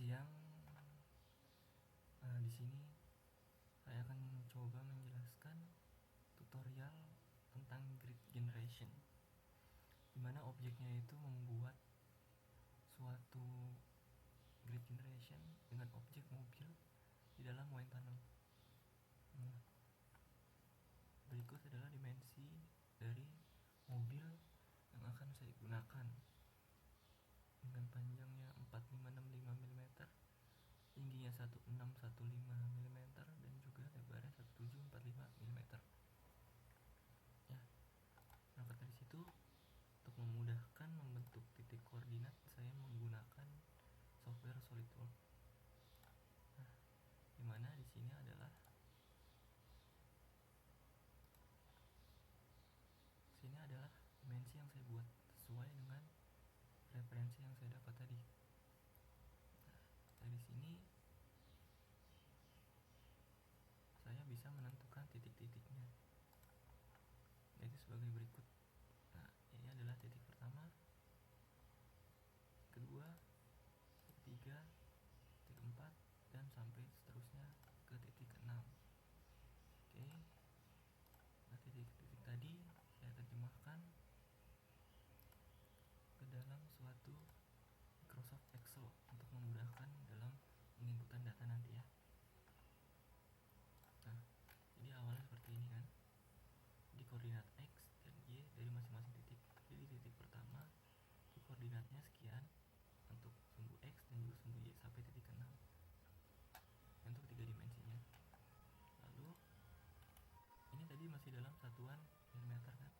siang. Di sini saya akan mencoba menjelaskan tutorial tentang grid generation, di mana objeknya itu membuat suatu grid generation dengan objek mobil di dalam wind tunnel. Berikut adalah dimensi dari mobil yang akan saya gunakan, dengan panjangnya 4565 mm, tingginya 1615 mm, dan juga lebarnya 1745 mm. Ya, berangkat dari situ, untuk memudahkan membentuk titik koordinat, saya menggunakan software SolidWorks. Dimana di sini adalah dimensi yang saya buat sesuai dengan referensi yang saya dapat tadi. Dari sini saya bisa menentukan titik-titiknya, yaitu sebagai berikut. Ini adalah titik pertama, kedua, ketiga, titik keempat, dan sampai seterusnya ke titik keenam. Oke. Nah, titik-titik tadi saya terjemahkan ke dalam suatu Microsoft Excel untuk memudahkan dalam menginputkan data nanti ya. Nah, jadi awalnya seperti ini kan. Di koordinat X dan Y dari masing-masing titik. Jadi di titik pertama di koordinatnya sekian untuk sumbu X dan juga sumbu Y sampai titik ke-6 untuk 3 dimensinya. Lalu ini tadi masih dalam satuan milimeter kan.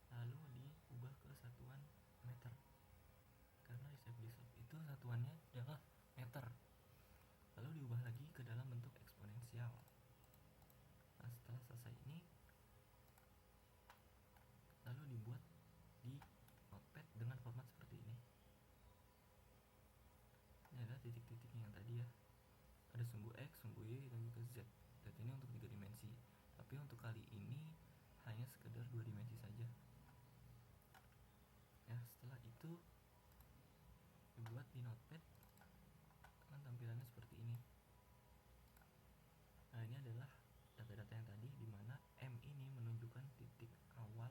Lalu diubah ke satuan meter, karena di step itu satuannya adalah meter. Lalu diubah lagi ke dalam bentuk eksponensial. Nah, setelah selesai ini, lalu dibuat di notepad dengan format seperti ini. Ini adalah titik-titiknya yang tadi ya. Ada sumbu X, sumbu Y, dan juga Z. Dan ini untuk 3 dimensi. Tapi untuk kali ini hanya sekedar 2 dimensi saja. Ya, setelah itu dibuat di notepad dengan tampilannya seperti ini. Nah, ini adalah data-data yang tadi, di mana M ini menunjukkan titik awal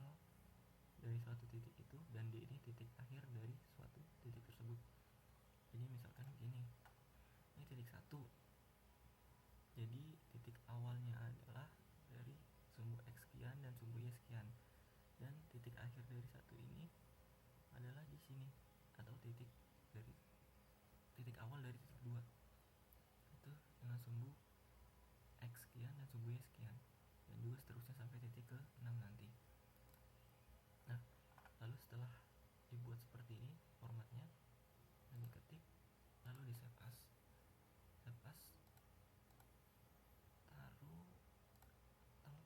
dari suatu titik itu, dan D ini titik akhir dari suatu titik tersebut. Jadi misalkan begini, ini titik 1. Jadi titik awalnya adalah dari sumbu X sekian dan sumbu Y sekian, dan titik akhir dari satu ini adalah di sini, atau titik awal dari titik 2 itu dengan sumbu X sekian dan sumbu Y sekian, dan juga seterusnya sampai titik ke-6 nanti. Nah, lalu setelah dibuat seperti ini formatnya dan diketik, lalu di save as,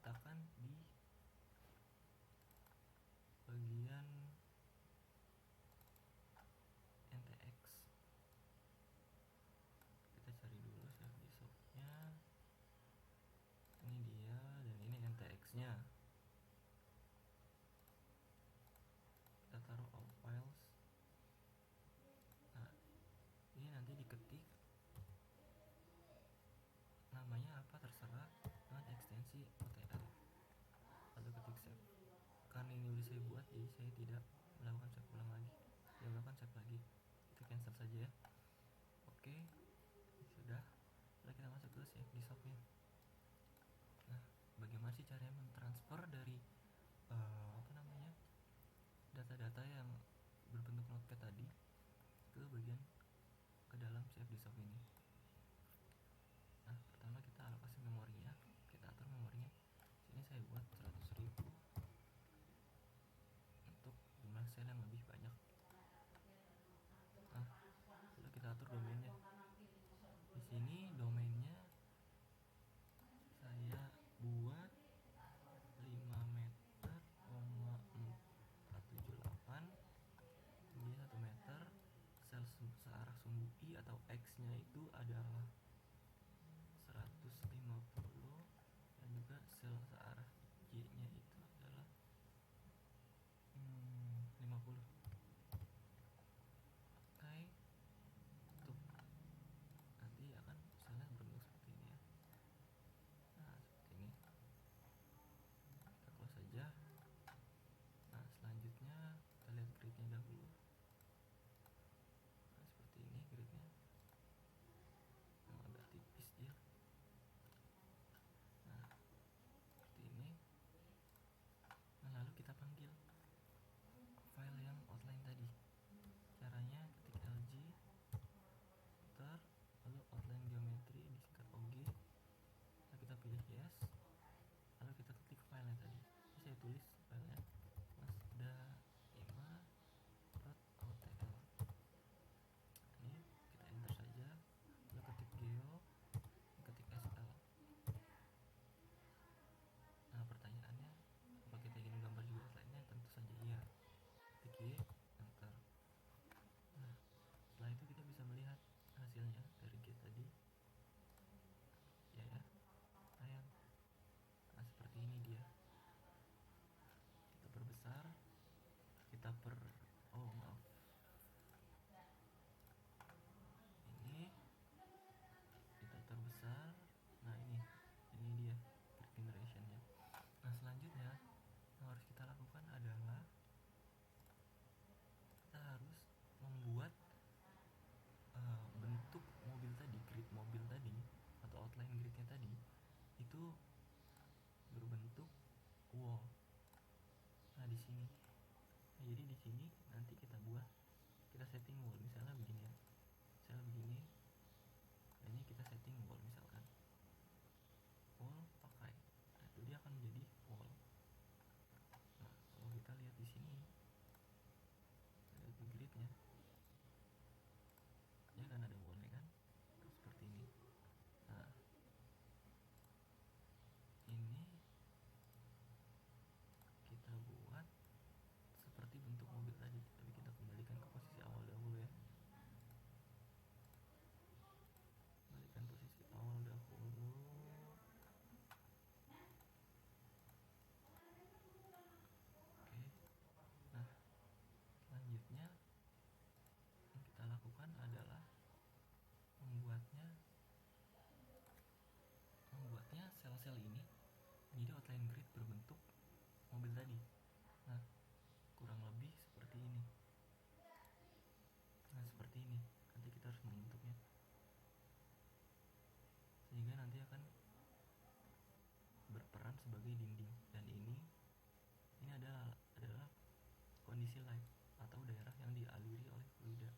letakkan di bagian NTX. Kita cari dulu save di softnya. Ini dia, dan ini NTX nya. Kita taruh all files. Nah, ini nanti diketik namanya apa terserah dengan ekstensi OTL, lalu ketik save. Karena ini udah saya buat, jadi saya tidak melakukan save ulang lagi. Saya melakukan save lagi, kita cancel saja ya. Oke, sudah. Lalu kita masuk ke save di softnya. Nah, bagaimana sih caranya mentransfer dari data-data yang berbentuk notepad tadi ke dalam save di soft ini? Nah, pertama kita alokasi memorinya, kita atur memorinya. Sini saya buat 100.000 untuk jumlah sel yang lebih banyak. Nah, lalu kita atur domainnya. Di sini domainnya saya buat 5 meter, 478, tinggi 1 meter, sel searah sumbu I atau X nya itu adalah 150, dan juga sel searah Y nya itu adalah 50. titiknya tadi itu berbentuk wall. Nah di sini, nah, jadi di sini nanti kita setting wall misalnya begini ya, misalnya begini, nah ini kita setting wall misalkan wall pakai, nah itu dia akan menjadi wall. Nah kalau kita lihat di sini, lihat di gridnya, ya kan ada wallnya kan, seperti ini. Nah ini kita buat seperti bentuk mobil tadi, tapi kita kembalikan ke posisi awal dahulu ya, kembalikan posisi awal dahulu. Oke, nah selanjutnya yang kita lakukan adalah membuatnya sel-sel ini menjadi outline grid berbentuk mobil tadi. Nah kurang lebih seperti ini. Nah seperti ini nanti kita harus membentuknya sehingga nanti akan berperan sebagai dinding, dan ini adalah kondisi light atau daerah yang dialiri oleh fluida.